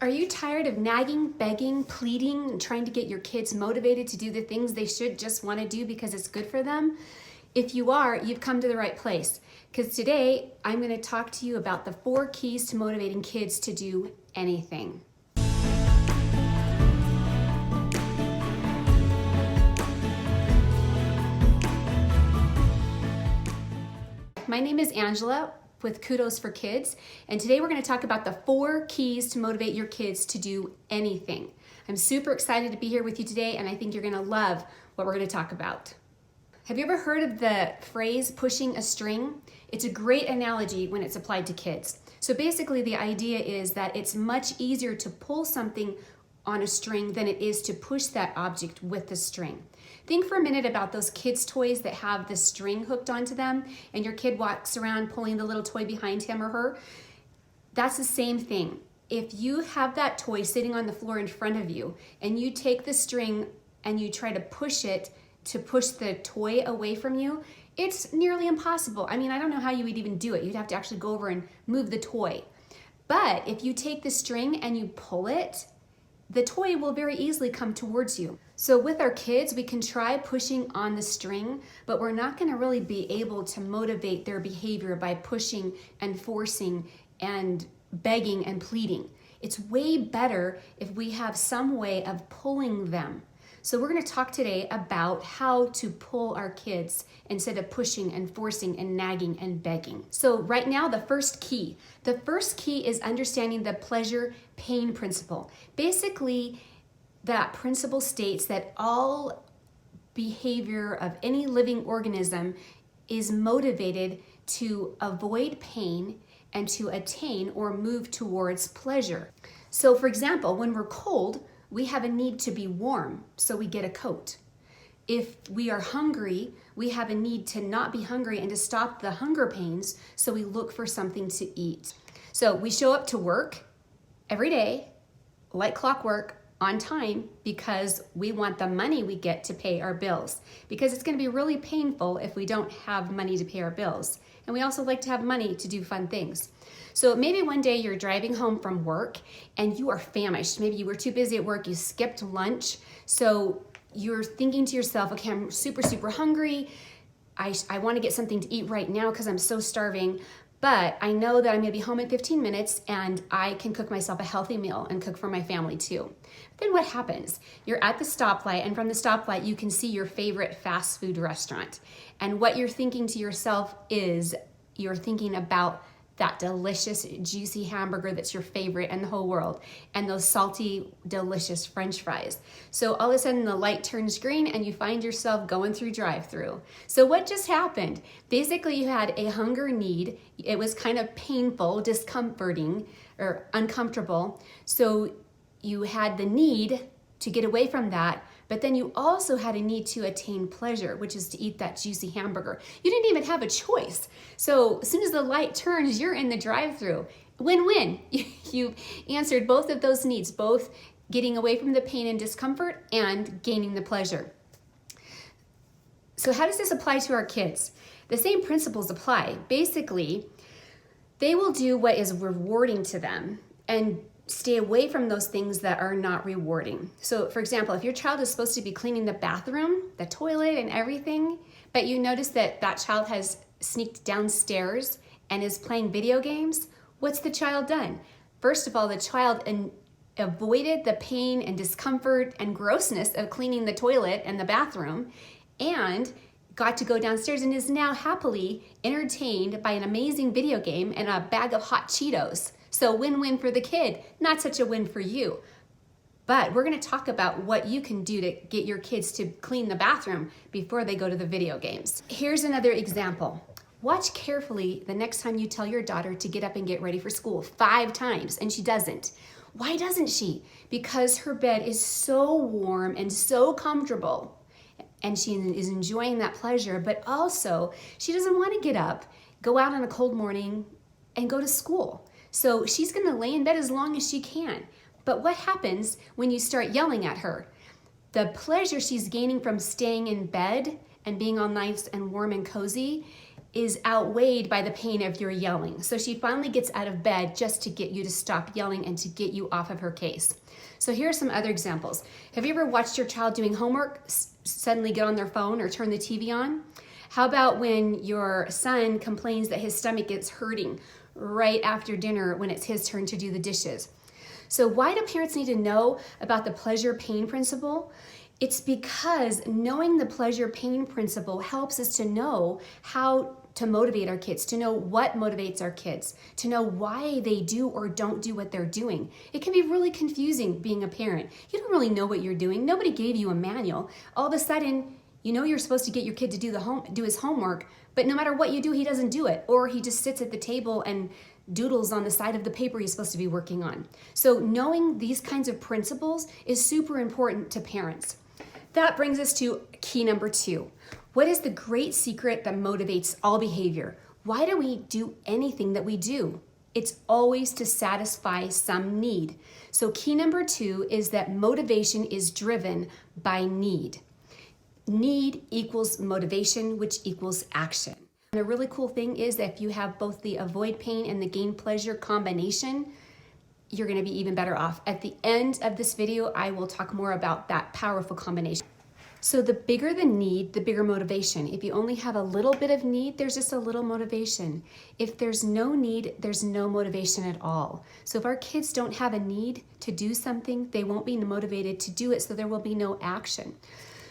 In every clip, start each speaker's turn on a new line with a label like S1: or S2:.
S1: Are you tired of nagging, begging, pleading, and trying to get your kids motivated to do the things they should just want to do because it's good for them? If you are, you've come to the right place, because today I'm going to talk to you about the 4 keys to motivating kids to do anything. My name is Angela with Kudos for Kids, and today we're going to talk about the 4 keys to motivate your kids to do anything. I'm super excited to be here with you today, and I think you're going to love what we're going to talk about. Have you ever heard of the phrase pushing a string? It's a great analogy when it's applied to kids. So basically the idea is that it's much easier to pull something on a string than it is to push that object with the string. Think for a minute about those kids' toys that have the string hooked onto them, and your kid walks around pulling the little toy behind him or her. That's the same thing. If you have that toy sitting on the floor in front of you and you take the string and you try to push it to push the toy away from you, it's nearly impossible. I mean, I don't know how you would even do it. You'd have to actually go over and move the toy. But if you take the string and you pull it, the toy will very easily come towards you. So with our kids, we can try pushing on the string, but we're not going to really be able to motivate their behavior by pushing and forcing and begging and pleading. It's way better if we have some way of pulling them. So we're going to talk today about how to pull our kids instead of pushing and forcing and nagging and begging. So right now, the first key is understanding the pleasure-pain principle. Basically, that principle states that all behavior of any living organism is motivated to avoid pain and to attain or move towards pleasure. So for example, when we're cold, we have a need to be warm, so we get a coat. If we are hungry, we have a need to not be hungry and to stop the hunger pains, so we look for something to eat. So we show up to work every day, like clockwork, on time, because we want the money we get to pay our bills, because it's going to be really painful if we don't have money to pay our bills. And we also like to have money to do fun things. So maybe one day you're driving home from work and you are famished. Maybe you were too busy at work, you skipped lunch. So you're thinking to yourself, okay, I'm super hungry. I want to get something to eat right now because I'm so starving. But I know that I'm going to be home in 15 minutes and I can cook myself a healthy meal and cook for my family too. Then what happens? You're at the stoplight, and from the stoplight you can see your favorite fast food restaurant. And what you're thinking to yourself is you're thinking about that delicious, juicy hamburger that's your favorite in the whole world, and those salty, delicious French fries. So all of a sudden the light turns green and you find yourself going through drive-through. So what just happened? Basically you had a hunger need. It was kind of painful, discomforting, or uncomfortable. So you had the need to get away from that, but then you also had a need to attain pleasure, which is to eat that juicy hamburger. You didn't even have a choice. So as soon as the light turns, you're in the drive-thru. Win-win. You answered both of those needs, both getting away from the pain and discomfort and gaining the pleasure. So how does this apply to our kids? The same principles apply. Basically, they will do what is rewarding to them and stay away from those things that are not rewarding. So for example, if your child is supposed to be cleaning the bathroom, the toilet and everything, but you notice that that child has sneaked downstairs and is playing video games, what's the child done? First of all, the child avoided the pain and discomfort and grossness of cleaning the toilet and the bathroom, and got to go downstairs and is now happily entertained by an amazing video game and a bag of hot Cheetos. So win-win for the kid, not such a win for you. But we're going to talk about what you can do to get your kids to clean the bathroom before they go to the video games. Here's another example. Watch carefully the next time you tell your daughter to get up and get ready for school 5 times and she doesn't. Why doesn't she? Because her bed is so warm and so comfortable, and she is enjoying that pleasure, but also she doesn't want to get up, go out on a cold morning, and go to school. So she's going to lay in bed as long as she can. But what happens when you start yelling at her? The pleasure she's gaining from staying in bed and being all nice and warm and cozy is outweighed by the pain of your yelling. So she finally gets out of bed just to get you to stop yelling and to get you off of her case. So here are some other examples. Have you ever watched your child doing homework suddenly get on their phone or turn the TV on? How about when your son complains that his stomach is hurting right after dinner when it's his turn to do the dishes? So why do parents need to know about the pleasure-pain principle? It's because knowing the pleasure-pain principle helps us to know how to motivate our kids, to know what motivates our kids, to know why they do or don't do what they're doing. It can be really confusing being a parent. You don't really know what you're doing. Nobody gave you a manual. All of a sudden, you know you're supposed to get your kid to do his homework, but no matter what you do, he doesn't do it, or he just sits at the table and doodles on the side of the paper he's supposed to be working on. So knowing these kinds of principles is super important to parents. That brings us to key number 2. What is the great secret that motivates all behavior? Why do we do anything that we do? It's always to satisfy some need. So key number 2 is that motivation is driven by need. Need equals motivation, which equals action. And the really cool thing is that if you have both the avoid pain and the gain pleasure combination, you're going to be even better off. At the end of this video, I will talk more about that powerful combination. So the bigger the need, the bigger motivation. If you only have a little bit of need, there's just a little motivation. If there's no need, there's no motivation at all. So if our kids don't have a need to do something, they won't be motivated to do it, so there will be no action.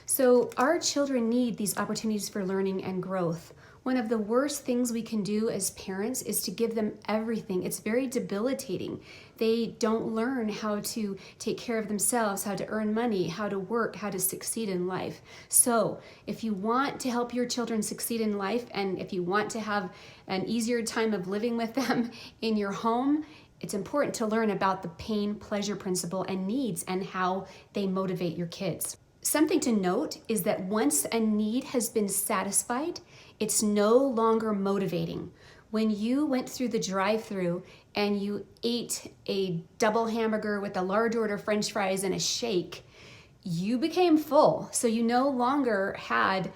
S1: So our children need these opportunities for learning and growth. One of the worst things we can do as parents is to give them everything. It's very debilitating. They don't learn how to take care of themselves, how to earn money, how to work, how to succeed in life. So if you want to help your children succeed in life, and if you want to have an easier time of living with them in your home, it's important to learn about the pain-pleasure principle and needs and how they motivate your kids. Something to note is that once a need has been satisfied, it's no longer motivating. When you went through the drive-thru and you ate a double hamburger with a large order of French fries and a shake, you became full. So you no longer had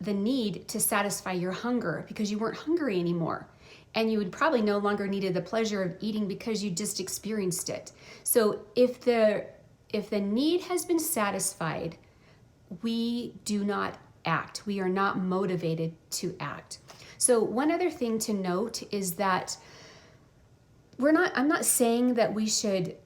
S1: the need to satisfy your hunger because you weren't hungry anymore. And you would probably no longer needed the pleasure of eating because you just experienced it. So if the need has been satisfied, we do not act. We are not motivated to act. So one other thing to note is that I'm not saying that we should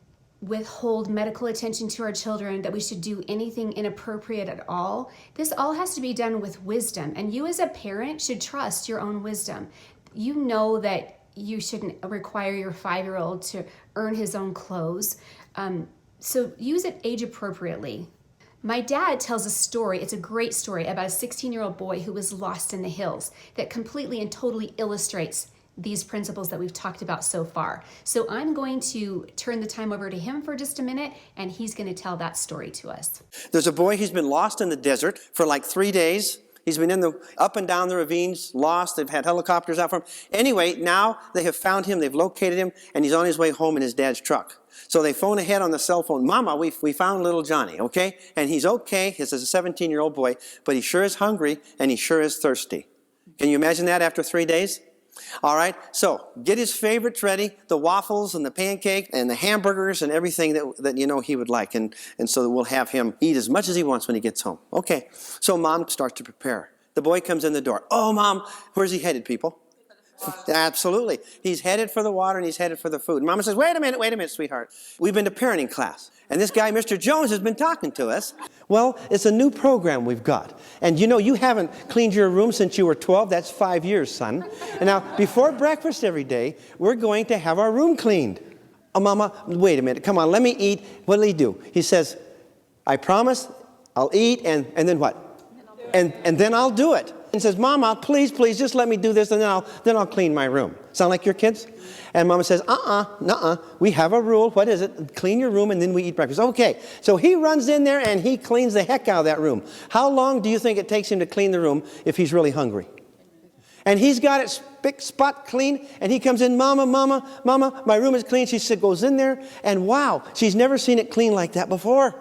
S1: withhold medical attention to our children, that we should do anything inappropriate at all. This all has to be done with wisdom, and you as a parent should trust your own wisdom. You know that you shouldn't require your 5-year-old to earn his own clothes. So use it age appropriately. My dad tells a story, it's a great story, about a 16-year-old boy who was lost in the hills that completely and totally illustrates these principles that we've talked about so far. So I'm going to turn the time over to him for just a minute, and he's going to tell that story to us.
S2: There's a boy, he's been lost in the desert for like 3 days. He's been up and down the ravines, lost. They've had helicopters out for him. Anyway, now they have found him, they've located him, and he's on his way home in his dad's truck. So they phone ahead on the cell phone, Mama, we found little Johnny, okay? And he's okay, he's a 17-year-old boy, but he sure is hungry and he sure is thirsty. Can you imagine that after 3 days? All right, so get his favorites ready, the waffles and the pancake and the hamburgers and everything that you know he would like. And so we'll have him eat as much as he wants when he gets home. Okay, so Mom starts to prepare. The boy comes in the door. Oh, Mom, where's he headed, people? Absolutely. He's headed for the water and he's headed for the food. And Mama says, wait a minute, sweetheart. We've been to parenting class. And this guy, Mr. Jones, has been talking to us. Well, it's a new program we've got. And you know, you haven't cleaned your room since you were 12. That's 5 years, son. And now, before breakfast every day, we're going to have our room cleaned. Oh, Mama, wait a minute. Come on, let me eat. What'll he do? He says, I promise I'll eat, and then what? And then I'll do it. And says, Mama, please, just let me do this, and then I'll clean my room. Sound like your kids? And Mama says, nuh-uh, we have a rule. What is it? Clean your room, and then we eat breakfast. Okay, so he runs in there, and he cleans the heck out of that room. How long do you think it takes him to clean the room if he's really hungry? And he's got it spick spot clean, and he comes in, Mama, my room is clean. She goes in there, and wow, she's never seen it clean like that before.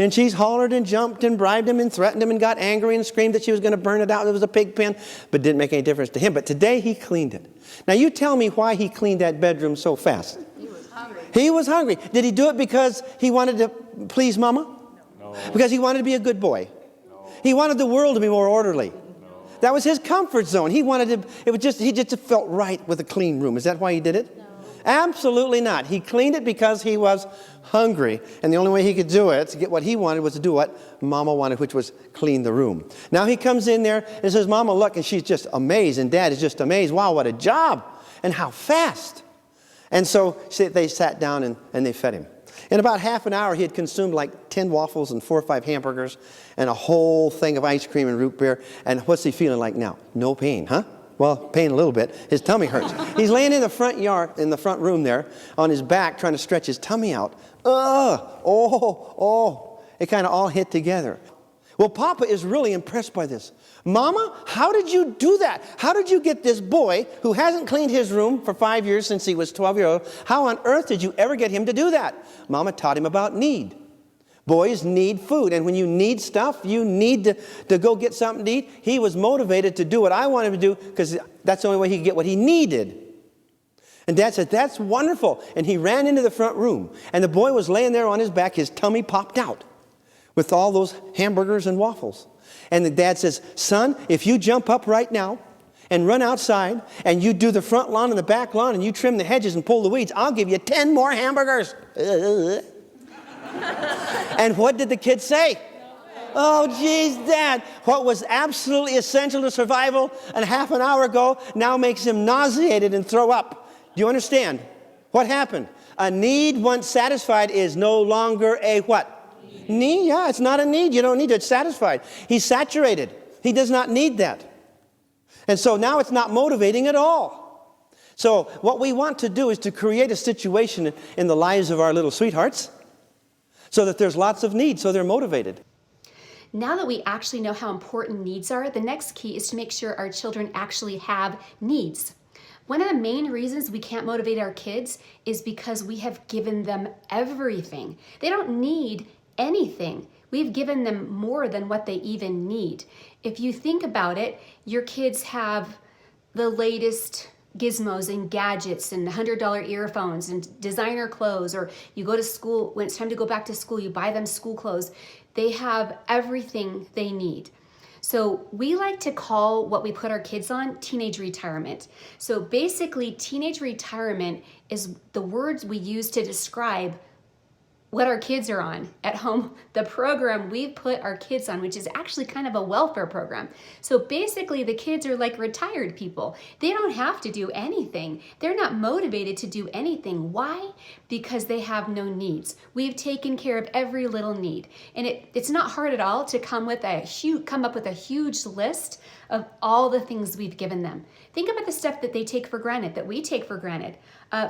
S2: And she's hollered and jumped and bribed him and threatened him and got angry and screamed that she was going to burn it out. It was a pig pen, but didn't make any difference to him. But today he cleaned it. Now you tell me why he cleaned that bedroom so fast.
S3: He was hungry.
S2: He was hungry. Did he do it because he wanted to please Mama?
S3: No.
S2: Because he wanted to be a good boy?
S3: No.
S2: He wanted the world to be more orderly?
S3: No.
S2: That was his comfort zone. He wanted to, he just felt right with a clean room. Is that why he did it?
S1: No.
S2: Absolutely not. He cleaned it because he was hungry. And the only way he could do it, to get what he wanted, was to do what Mama wanted, which was clean the room. Now he comes in there and says, Mama, look, and she's just amazed, and Dad is just amazed. Wow, what a job, and how fast. And so they sat down and they fed him. In about half an hour, he had consumed like 10 waffles and 4 or 5 hamburgers and a whole thing of ice cream and root beer. And what's he feeling like now? No pain, huh? Well, pain a little bit. His tummy hurts. He's laying in the front yard, in the front room there, on his back, trying to stretch his tummy out. It kind of all hit together. Well, Papa is really impressed by this. Mama, how did you do that? How did you get this boy who hasn't cleaned his room for 5 years since he was 12 years old? How on earth did you ever get him to do that? Mama taught him about need. Boys need food, and when you need stuff, you need to go get something to eat. He was motivated to do what I wanted him to do because that's the only way he could get what he needed. And Dad said, that's wonderful. And he ran into the front room, and the boy was laying there on his back. His tummy popped out with all those hamburgers and waffles. And the dad says, son, if you jump up right now and run outside and you do the front lawn and the back lawn and you trim the hedges and pull the weeds, I'll give you 10 more hamburgers. And what did the kid say? Oh, geez, Dad, what was absolutely essential to survival and half an hour ago now makes him nauseated and throw up. Do you understand? What happened? A need once satisfied is no longer a what? Need? Yeah, it's not a need. You don't need it. It's satisfied. He's saturated. He does not need that. And so now it's not motivating at all. So what we want to do is to create a situation in the lives of our little sweethearts so that there's lots of need, so they're motivated.
S1: Now that we actually know how important needs are, the next key is to make sure our children actually have needs. One of the main reasons we can't motivate our kids is because we have given them everything. They don't need anything. We've given them more than what they even need. If you think about it, your kids have the latest gizmos and gadgets and $100 earphones and designer clothes, or you go to school, when it's time to go back to school, you buy them school clothes. They have everything they need. So we like to call what we put our kids on teenage retirement. So basically, teenage retirement is the words we use to describe what our kids are on at home, the program we put our kids on, which is actually kind of a welfare program. So basically the kids are like retired people. They don't have to do anything. They're not motivated to do anything. Why? Because they have no needs. We've taken care of every little need. And it's not hard at all to come up with a huge list of all the things we've given them. Think about the stuff that they take for granted, that we take for granted.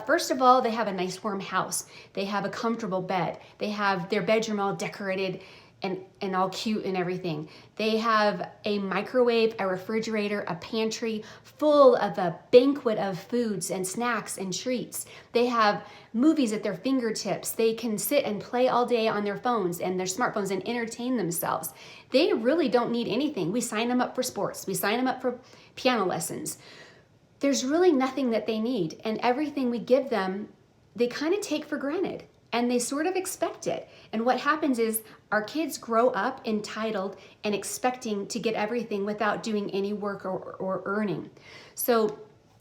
S1: First of all, they have a nice warm house. They have a comfortable bed. They have their bedroom all decorated and all cute and everything. They have a microwave, a refrigerator, a pantry full of a banquet of foods and snacks and treats. They have movies at their fingertips. They can sit and play all day on their phones and their smartphones and entertain themselves. They really don't need anything. We sign them up for sports. We sign them up for piano lessons. There's really nothing that they need, and everything we give them, they kind of take for granted, and they sort of expect it. And what happens is our kids grow up entitled and expecting to get everything without doing any work or earning. So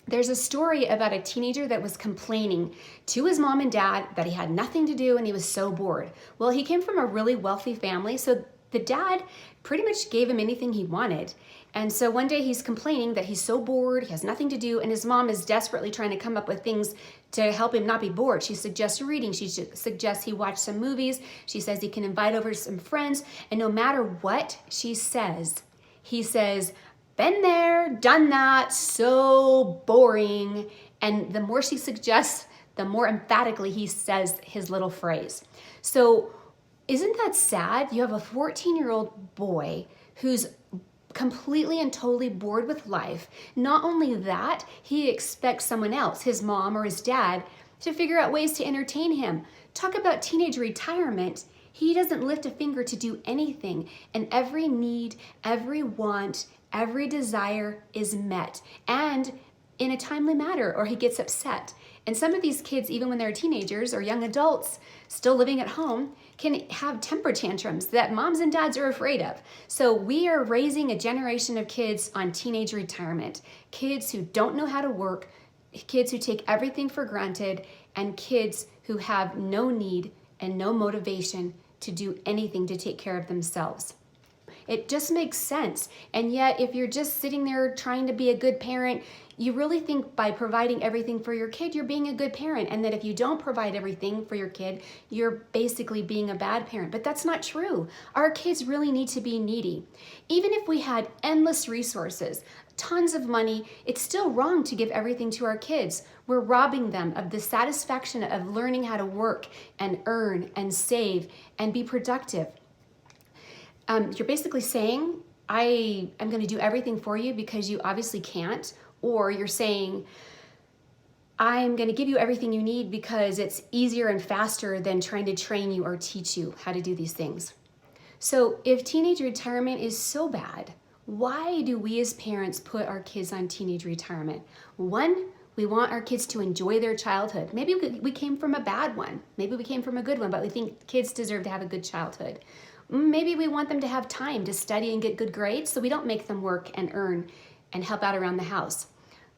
S1: there's a story about a teenager that was complaining to his mom and dad that he had nothing to do and he was so bored. Well, he came from a really wealthy family, so the dad pretty much gave him anything he wanted. And so one day he's complaining that he's so bored, he has nothing to do, and his mom is desperately trying to come up with things to help him not be bored. She suggests reading, she suggests he watch some movies, she says he can invite over some friends, and no matter what she says, he says, been there, done that, so boring. And the more she suggests, the more emphatically he says his little phrase. So isn't that sad? You have a 14-year-old boy who's completely and totally bored with life. Not only that, he expects someone else, his mom or his dad, to figure out ways to entertain him. Talk about teenage retirement. He doesn't lift a finger to do anything, and every need, every want, every desire is met, and in a timely manner, or he gets upset. And some of these kids, even when they're teenagers or young adults still living at home, can have temper tantrums that moms and dads are afraid of. So we are raising a generation of kids on teenage retirement, kids who don't know how to work, kids who take everything for granted, and kids who have no need and no motivation to do anything to take care of themselves. It just makes sense. And yet, if you're just sitting there trying to be a good parent, you really think by providing everything for your kid, you're being a good parent. And that if you don't provide everything for your kid, you're basically being a bad parent. But that's not true. Our kids really need to be needy. Even if we had endless resources, tons of money, it's still wrong to give everything to our kids. We're robbing them of the satisfaction of learning how to work and earn and save and be productive. You're basically saying, I am going to do everything for you because you obviously can't. Or you're saying, I'm going to give you everything you need because it's easier and faster than trying to train you or teach you how to do these things. So if teenage retirement is so bad, why do we as parents put our kids on teenage retirement? One, we want our kids to enjoy their childhood. Maybe we came from a bad one. Maybe we came from a good one, but we think kids deserve to have a good childhood. Maybe we want them to have time to study and get good grades, so we don't make them work and earn and help out around the house.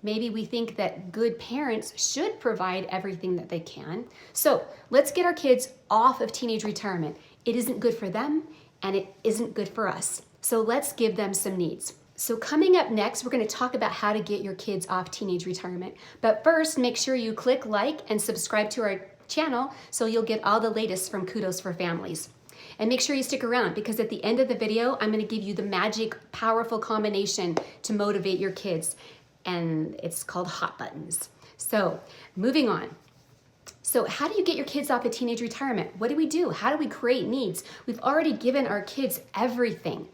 S1: Maybe we think that good parents should provide everything that they can. So let's get our kids off of teenage retirement. It isn't good for them, and it isn't good for us. So let's give them some needs. So coming up next, we're going to talk about how to get your kids off teenage retirement. But first, make sure you click like and subscribe to our channel so you'll get all the latest from Kudos for Families. And make sure you stick around because at the end of the video, I'm going to give you the magic, powerful combination to motivate your kids. And it's called hot buttons. So moving on. So how do you get your kids off of teenage retirement? What do we do? How do we create needs? We've already given our kids everything.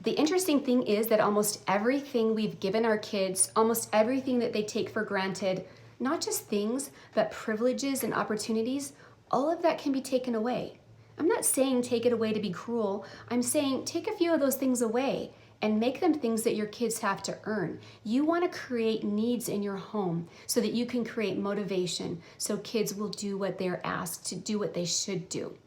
S1: The interesting thing is that almost everything we've given our kids, almost everything that they take for granted, not just things, but privileges and opportunities, all of that can be taken away. I'm not saying take it away to be cruel. I'm saying take a few of those things away and make them things that your kids have to earn. You want to create needs in your home so that you can create motivation so kids will do what they're asked to do, what they should do.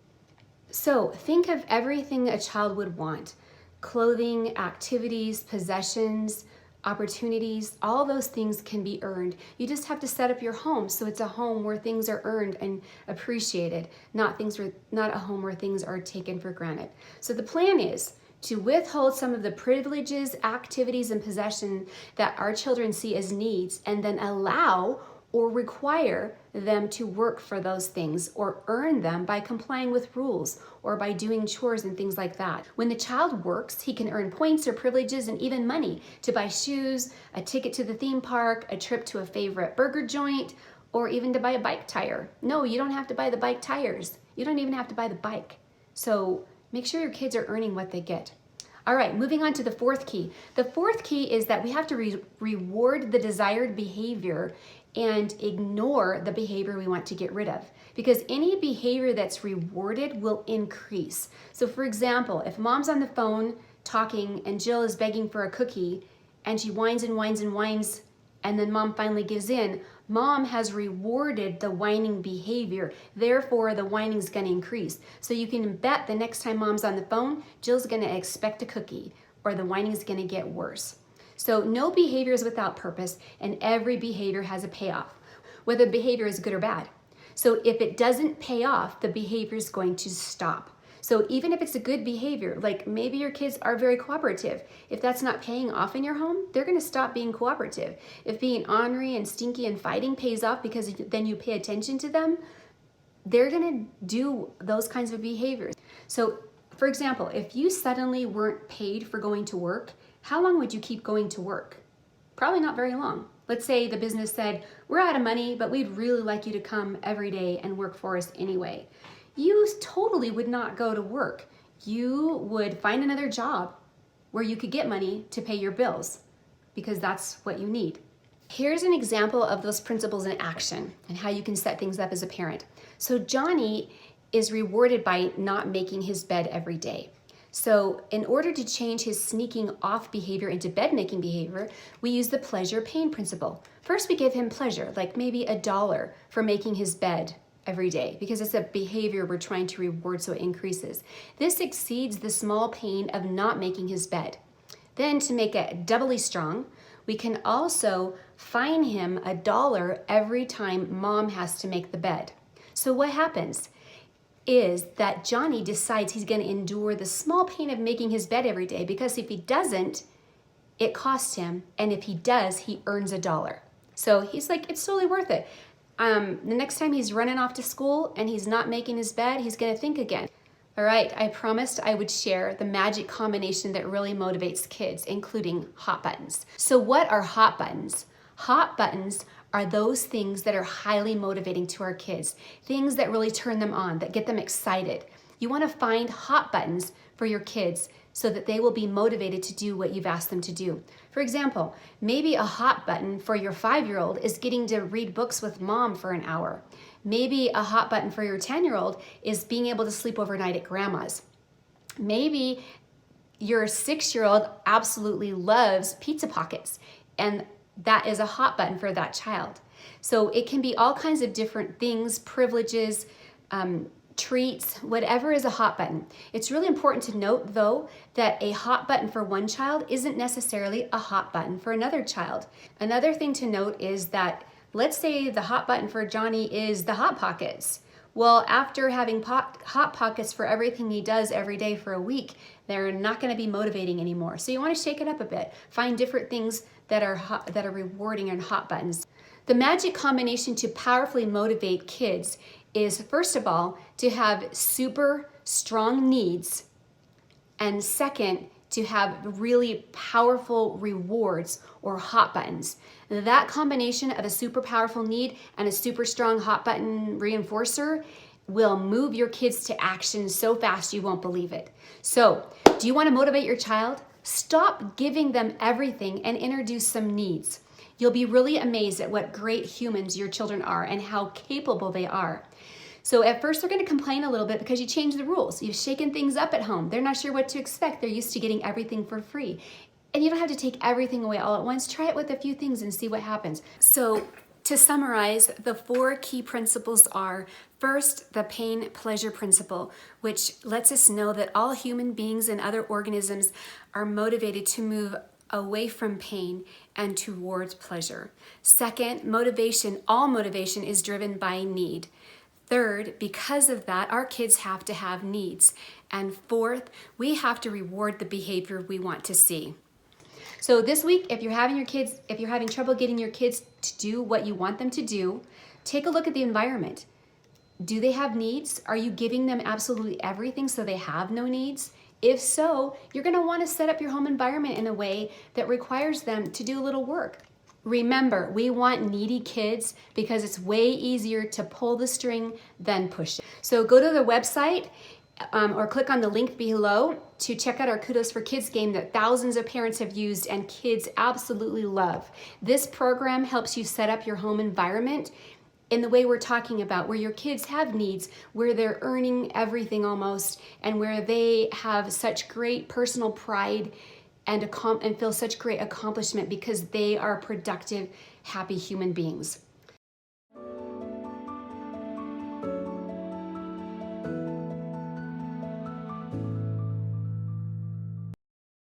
S1: So think of everything a child would want. Clothing, activities, possessions, opportunities, all those things can be earned. You just have to set up your home so it's a home where things are earned and appreciated, not a home where things are taken for granted. So the plan is to withhold some of the privileges, activities, and possessions that our children see as needs, and then allow or require them to work for those things or earn them by complying with rules or by doing chores and things like that. When the child works, he can earn points or privileges and even money to buy shoes, a ticket to the theme park, a trip to a favorite burger joint, or even to buy a bike tire. No, you don't have to buy the bike tires. You don't even have to buy the bike. So make sure your kids are earning what they get. All right, moving on to the fourth key. The fourth key is that we have to reward the desired behavior and ignore the behavior we want to get rid of. Because any behavior that's rewarded will increase. So for example, if mom's on the phone talking and Jill is begging for a cookie and she whines and whines and whines and then mom finally gives in, mom has rewarded the whining behavior. Therefore, the whining's gonna increase. So you can bet the next time mom's on the phone, Jill's gonna expect a cookie or the whining's gonna get worse. So no behavior is without purpose, and every behavior has a payoff, whether the behavior is good or bad. So if it doesn't pay off, the behavior is going to stop. So even if it's a good behavior, like maybe your kids are very cooperative, if that's not paying off in your home, they're gonna stop being cooperative. If being ornery and stinky and fighting pays off because then you pay attention to them, they're gonna do those kinds of behaviors. So for example, if you suddenly weren't paid for going to work, how long would you keep going to work? Probably not very long. Let's say the business said, we're out of money, but we'd really like you to come every day and work for us anyway. You totally would not go to work. You would find another job where you could get money to pay your bills because that's what you need. Here's an example of those principles in action and how you can set things up as a parent. So Johnny is rewarded by not making his bed every day. So in order to change his sneaking off behavior into bed making behavior, we use the pleasure pain principle. First, we give him pleasure, like maybe $1 for making his bed every day, because it's a behavior we're trying to reward, so it increases. This exceeds the small pain of not making his bed. Then to make it doubly strong, we can also fine him $1 every time mom has to make the bed. So what happens is that Johnny decides he's going to endure the small pain of making his bed every day, because if he doesn't, it costs him, and if he does, he earns $1. So he's like, it's totally worth it. The next time he's running off to school and he's not making his bed, he's going to think again. All right, I promised I would share the magic combination that really motivates kids, including hot buttons. So what are hot buttons? Hot buttons are those things that are highly motivating to our kids, things that really turn them on, that get them excited. You want to find hot buttons for your kids so that they will be motivated to do what you've asked them to do. For example, maybe a hot button for your 5-year-old is getting to read books with mom for an hour. Maybe a hot button for your 10-year-old is being able to sleep overnight at grandma's. Maybe your 6-year-old absolutely loves pizza pockets, and that is a hot button for that child. So it can be all kinds of different things, privileges, treats, whatever is a hot button. It's really important to note, though, that a hot button for one child isn't necessarily a hot button for another child. Another thing to note is that, let's say the hot button for Johnny is the Hot Pockets. Well, after having Hot Pockets for everything he does every day for a week, they're not going to be motivating anymore. So you want to shake it up a bit. Find different things that are rewarding and hot buttons. The magic combination to powerfully motivate kids is, first of all, to have super strong needs, and second, to have really powerful rewards or hot buttons. That combination of a super powerful need and a super strong hot button reinforcer will move your kids to action so fast you won't believe it. So, do you want to motivate your child? Stop giving them everything and introduce some needs. You'll be really amazed at what great humans your children are and how capable they are. So at first they're going to complain a little bit because you changed the rules. You've shaken things up at home. They're not sure what to expect. They're used to getting everything for free. And you don't have to take everything away all at once. Try it with a few things and see what happens. So to summarize, the 4 key principles are: first, the pain-pleasure principle, which lets us know that all human beings and other organisms are motivated to move away from pain and towards pleasure. Second, motivation. All motivation is driven by need. Third, because of that, our kids have to have needs. And fourth, we have to reward the behavior we want to see. So this week, if you're having trouble getting your kids to do what you want them to do, take a look at the environment. Do they have needs? Are you giving them absolutely everything so they have no needs? If so, you're going to want to set up your home environment in a way that requires them to do a little work. Remember, we want needy kids because it's way easier to pull the string than push it. So go to the website or click on the link below to check out our Kudos for Kids game that thousands of parents have used and kids absolutely love. This program helps you set up your home environment in the way we're talking about, where your kids have needs, where they're earning everything almost, and where they have such great personal pride and feel such great accomplishment because they are productive, happy human beings.